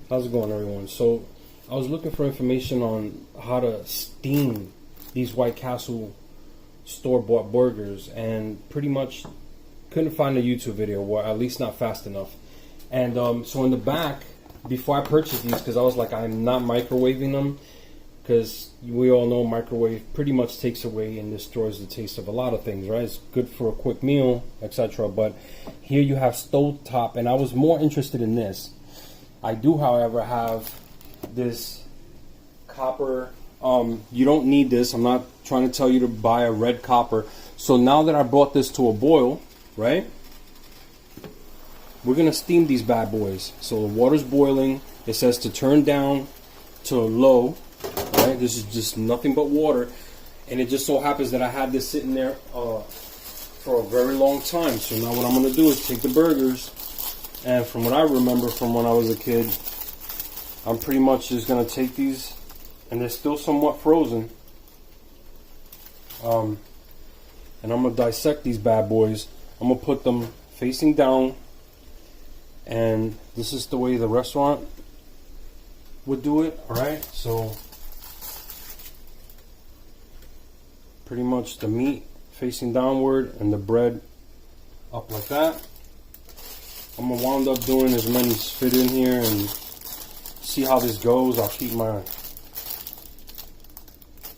How's it going, everyone? So I was looking for information on how to steam these White Castle store-bought burgers, and pretty much couldn't find a YouTube video, or at least not fast enough. And so in the back, before I purchased these, because I was like, I'm not microwaving them, because we all know microwave pretty much takes away and destroys the taste of a lot of things, right? It's good for a quick meal, etc. But here you have stovetop, and I was more interested in this. I do, however, have this copper. You don't need this. I'm not trying to tell you to buy a red copper. So now that I brought this to a boil, right, we're going to steam these bad boys. So the water's boiling. It says to turn down to low. Right? This is just nothing but water. And it just so happens that I had this sitting there for a very long time. So now what I'm going to do is take the burgers. And from what I remember from when I was a kid, I'm pretty much just going to take these. And they're still somewhat frozen. And I'm going to dissect these bad boys. I'm going to put them facing down. And this is the way the restaurant would do it. Alright, so pretty much the meat facing downward and the bread up like that. I'm going to wind up doing as many as fit in here and see how this goes. I'll keep my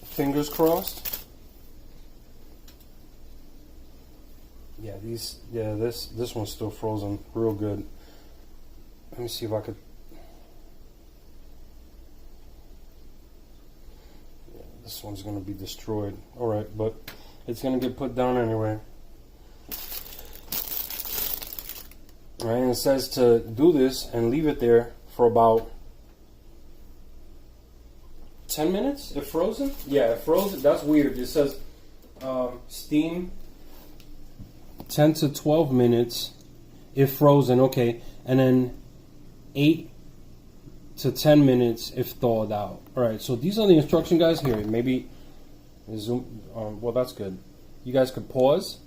fingers crossed. Yeah, this one's still frozen real good. Let me see if I could. Yeah, this one's gonna be destroyed. Alright, but it's gonna get put down anyway. Alright, and it says to do this and leave it there for about 10 minutes if frozen? Yeah, if frozen, that's weird. It says steam 10 to 12 minutes if frozen, okay, and then 8 to 10 minutes if thawed out. Alright, so these are the instruction, guys. Here, maybe zoom. Well, that's good. You guys could pause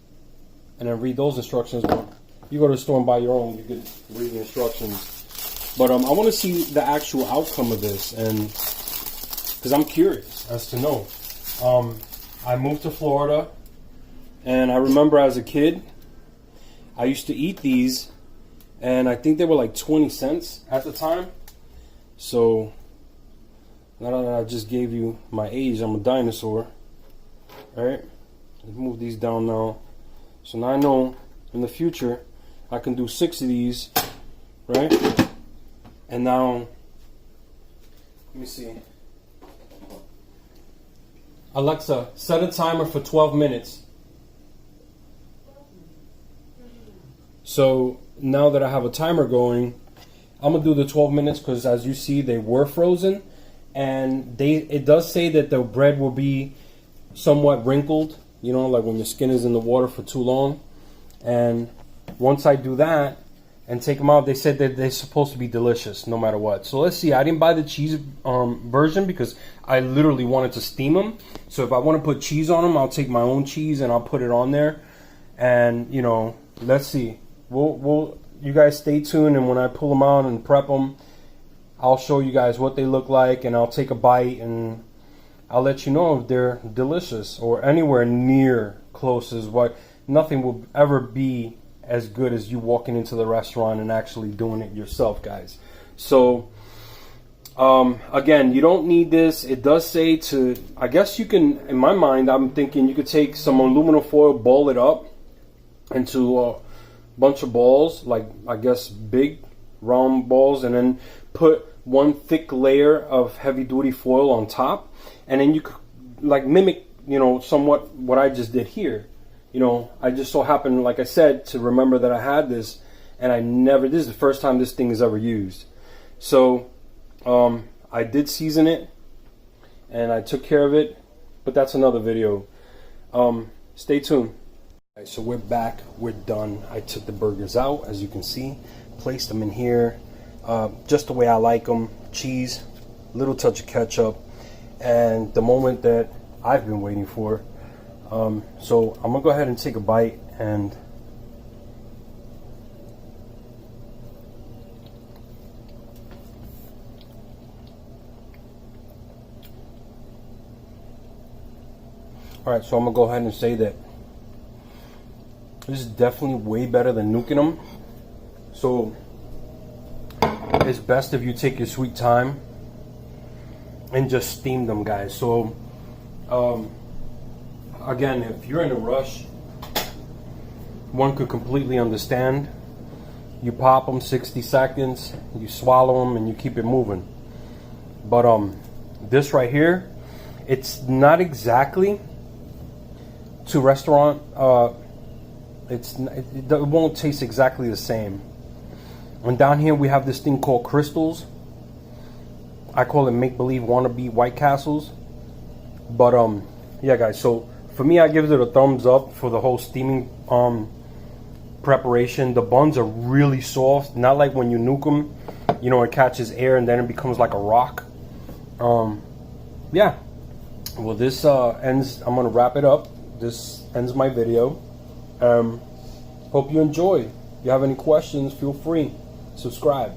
and then read those instructions. But you go to the store and buy your own, you could read the instructions. But I want to see the actual outcome of this, and because I'm curious as to know. I moved to Florida, and I remember as a kid, I used to eat these, and I think they were like 20 cents at the time. So now that I just gave you my age, I'm a dinosaur. Alright, let's move these down now. So now I know in the future I can do 6 of these, right? And now, let me see. Alexa, set a timer for 12 minutes. So now that I have a timer going, I'm gonna do the 12 minutes because, as you see, they were frozen, and it does say that the bread will be somewhat wrinkled, you know, like when your skin is in the water for too long. And once I do that and take them out, they said that they're supposed to be delicious no matter what. So let's see. I didn't buy the cheese version because I literally wanted to steam them. So if I want to put cheese on them, I'll take my own cheese and I'll put it on there. And, you know, let's see. You guys stay tuned, and when I pull them out and prep them, I'll show you guys what they look like, and I'll take a bite and I'll let you know if they're delicious or anywhere near close as what. Nothing will ever be as good as you walking into the restaurant and actually doing it yourself, guys. So again, you don't need this. It does say to, I guess you can, in my mind, I'm thinking you could take some aluminum foil, ball it up into a bunch of balls, like I guess big round balls, and then put one thick layer of heavy duty foil on top, and then you could like mimic, you know, somewhat what I just did here. You know, I just so happened, like I said, to remember that I had this, and this is the first time this thing is ever used. So I did season it and I took care of it, but that's another video. Stay tuned. Alright, so we're back, we're done. I took the burgers out, as you can see, placed them in here just the way I like them. Cheese, little touch of ketchup, and the moment that I've been waiting for. So I'm gonna go ahead and take a bite, and Alright, so I'm gonna go ahead and say that this is definitely way better than nuking them. So it's best if you take your sweet time and just steam them, guys. So again, if you're in a rush, one could completely understand. You pop them 60 seconds, you swallow them, and you keep it moving. But this right here, it's not exactly to restaurant. It won't taste exactly the same. And down here we have this thing called Crystals. I call it make-believe wannabe White Castles. But yeah, guys. So for me, I give it a thumbs up for the whole steaming preparation. The buns are really soft, not like when you nuke them. You know, it catches air and then it becomes like a rock. Yeah. Well, this ends. I'm gonna wrap it up. This ends my video. Hope you enjoy. If you have any questions, feel free. Subscribe.